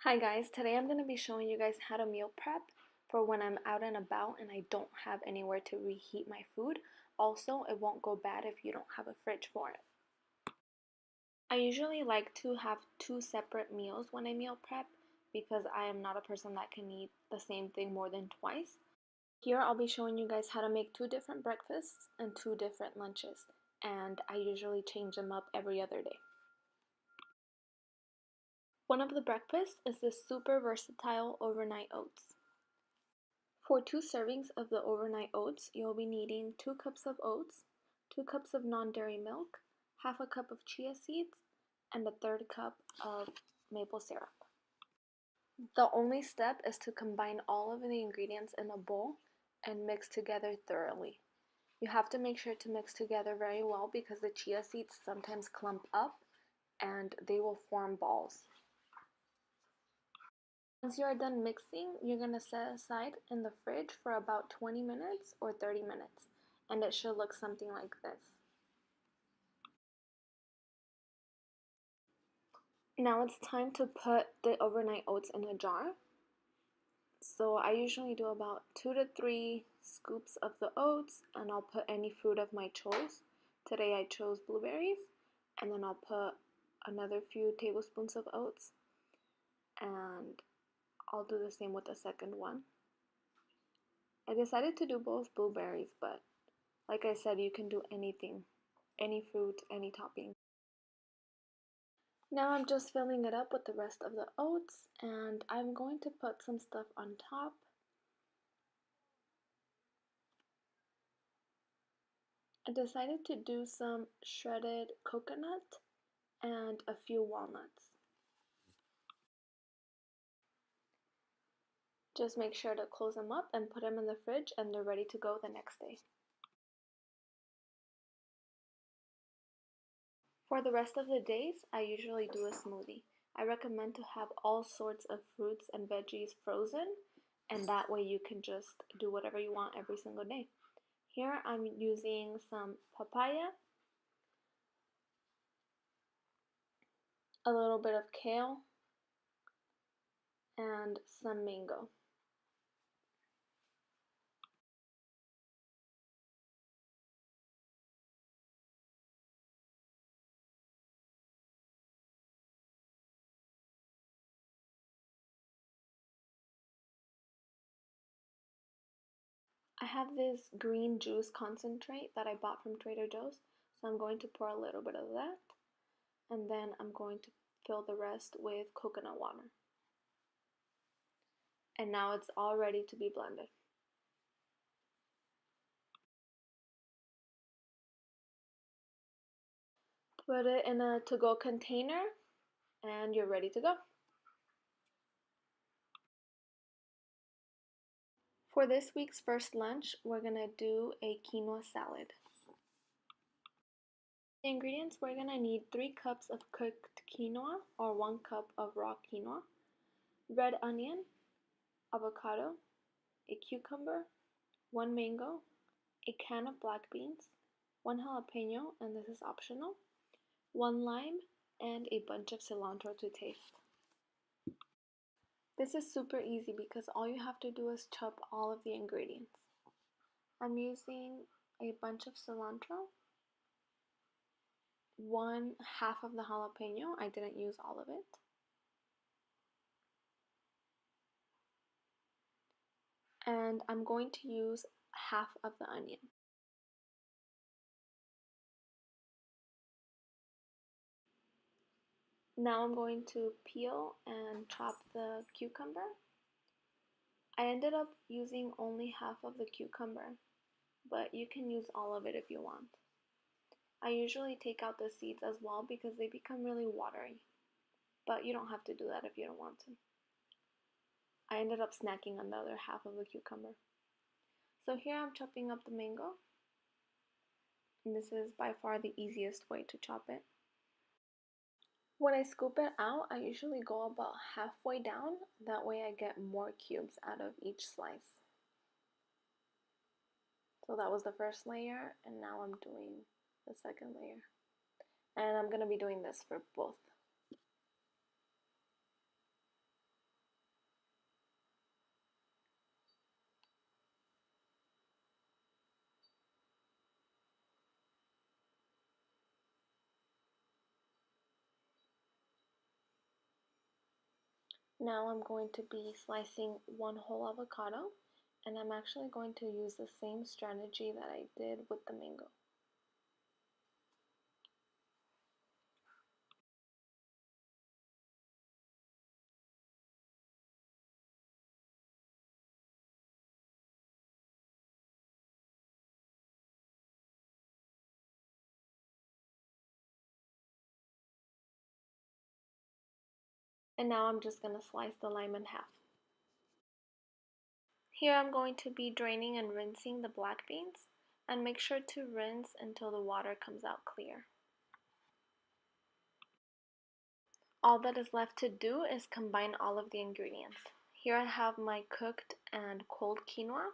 Hi guys, today I'm going to be showing you guys how to meal prep for when I'm out and about and I don't have anywhere to reheat my food. Also, it won't go bad if you don't have a fridge for it. I usually like to have two separate meals when I meal prep because I am not a person that can eat the same thing more than twice. Here I'll be showing you guys how to make two different breakfasts and two different lunches, and I usually change them up every other day. One of the breakfasts is this super versatile overnight oats. For 2 servings of the overnight oats, you'll be needing 2 cups of oats, 2 cups of non-dairy milk, half a cup of chia seeds, and a third cup of maple syrup. The only step is to combine all of the ingredients in a bowl and mix together thoroughly. You have to make sure to mix together very well because the chia seeds sometimes clump up and they will form balls. Once you are done mixing, you're going to set aside in the fridge for about 20 minutes or 30 minutes, and it should look something like this. Now it's time to put the overnight oats in a jar. So I usually do about 2 to 3 scoops of the oats, and I'll put any fruit of my choice. Today I chose blueberries, and then I'll put another few tablespoons of oats, and I'll do the same with the second one. I decided to do both blueberries, but like I said, you can do anything, any fruit, any topping. Now I'm just filling it up with the rest of the oats, and I'm going to put some stuff on top. I decided to do some shredded coconut and a few walnuts. Just make sure to close them up and put them in the fridge, and they're ready to go the next day. For the rest of the days, I usually do a smoothie. I recommend to have all sorts of fruits and veggies frozen, and that way you can just do whatever you want every single day. Here I'm using some papaya, a little bit of kale, and some mango. I have this green juice concentrate that I bought from Trader Joe's, so I'm going to pour a little bit of that, and then I'm going to fill the rest with coconut water. And now it's all ready to be blended. Put it in a to-go container, and you're ready to go. For this week's first lunch, we're gonna do a quinoa salad. The ingredients, we're gonna need 3 cups of cooked quinoa or 1 cup of raw quinoa, red onion, avocado, a cucumber, 1 mango, a can of black beans, 1 jalapeno, and this is optional, 1 lime, and a bunch of cilantro to taste. This is super easy because all you have to do is chop all of the ingredients. I'm using a bunch of cilantro, 1/2 of the jalapeno, I didn't use all of it, and I'm going to use half of the onion. Now I'm going to peel and chop the cucumber. I ended up using only half of the cucumber, but you can use all of it if you want. I usually take out the seeds as well because they become really watery, but you don't have to do that if you don't want to. I ended up snacking on the other half of the cucumber. So here I'm chopping up the mango, and this is by far the easiest way to chop it. When I scoop it out, I usually go about halfway down, that way I get more cubes out of each slice. So that was the first layer, and now I'm doing the second layer. And I'm going to be doing this for both. Now I'm going to be slicing one whole avocado, and I'm actually going to use the same strategy that I did with the mango. And now I'm just going to slice the lime in half. Here I'm going to be draining and rinsing the black beans, and make sure to rinse until the water comes out clear. All that is left to do is combine all of the ingredients. Here I have my cooked and cold quinoa.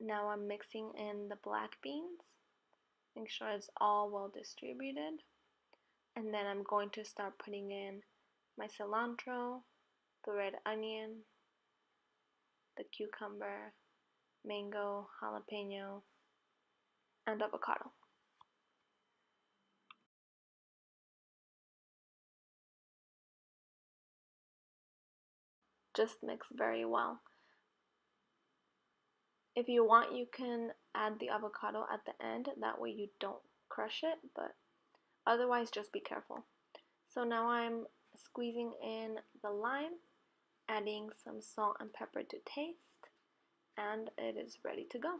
Now I'm mixing in the black beans. Make sure it's all well distributed. And then I'm going to start putting in my cilantro, the red onion, the cucumber, mango, jalapeno, and avocado. Just mix very well. If you want, you can add the avocado at the end, that way you don't crush it, but otherwise just be careful. So now I'm squeezing in the lime, adding some salt and pepper to taste, and it is ready to go.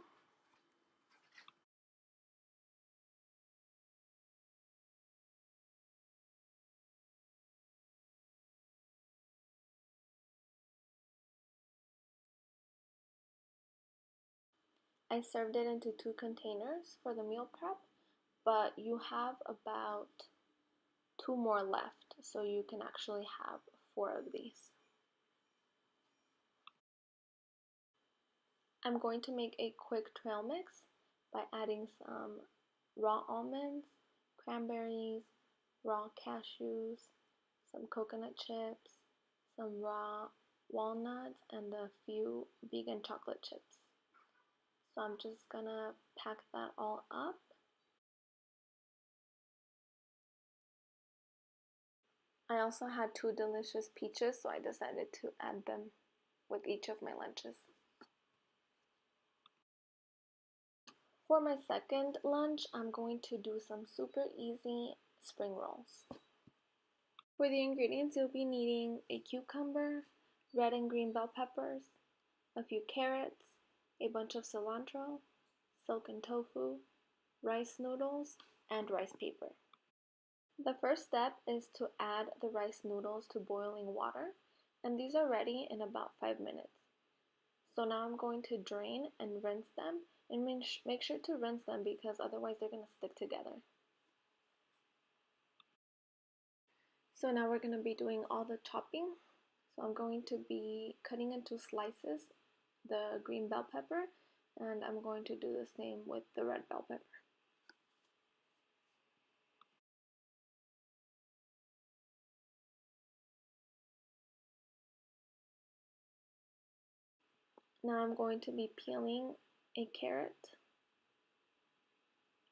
I served it into 2 containers for the meal prep, but you have about 2 more left, so you can actually have 4 of these. I'm going to make a quick trail mix by adding some raw almonds, cranberries, raw cashews, some coconut chips, some raw walnuts, and a few vegan chocolate chips. So I'm just gonna pack that all up. I also had 2 delicious peaches, so I decided to add them with each of my lunches. For my second lunch, I'm going to do some super easy spring rolls. For the ingredients, you'll be needing a cucumber, red and green bell peppers, a few carrots, a bunch of cilantro, silken tofu, rice noodles, and rice paper. The first step is to add the rice noodles to boiling water, and these are ready in about 5 minutes. So now I'm going to drain and rinse them, and make sure to rinse them because otherwise they're going to stick together. So now we're going to be doing all the chopping. So I'm going to be cutting into slices the green bell pepper, and I'm going to do the same with the red bell pepper. Now I'm going to be peeling a carrot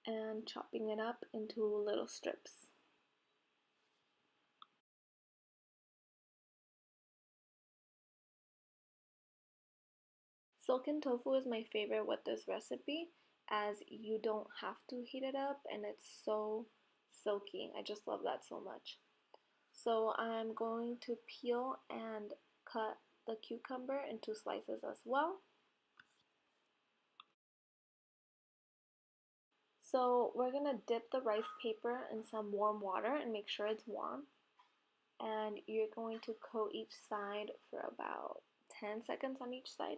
and chopping it up into little strips. Silken tofu is my favorite with this recipe as you don't have to heat it up and it's so silky. I just love that so much. So I'm going to peel and cut the cucumber into slices as well. So we're going to dip the rice paper in some warm water and make sure it's warm. And you're going to coat each side for about 10 seconds on each side.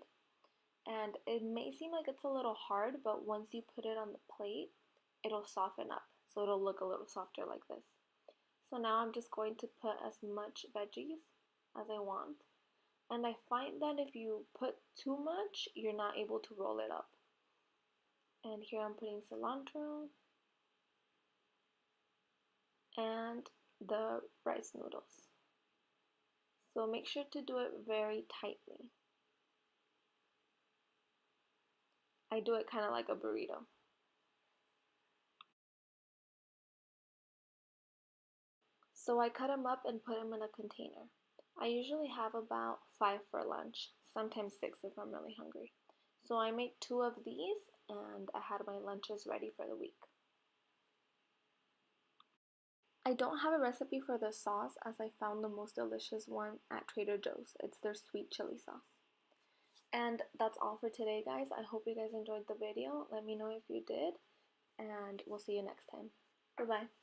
And it may seem like it's a little hard, but once you put it on the plate, it'll soften up. So it'll look a little softer like this. So now I'm just going to put as much veggies as I want. And I find that if you put too much, you're not able to roll it up. And here I'm putting cilantro and the rice noodles. So make sure to do it very tightly. I do it kind of like a burrito. So I cut them up and put them in a container. I usually have about 5 for lunch, sometimes 6 if I'm really hungry. So I made 2 of these and I had my lunches ready for the week. I don't have a recipe for the sauce as I found the most delicious one at Trader Joe's. It's their sweet chili sauce. And that's all for today, guys. I hope you guys enjoyed the video. Let me know if you did, and we'll see you next time. Bye-bye.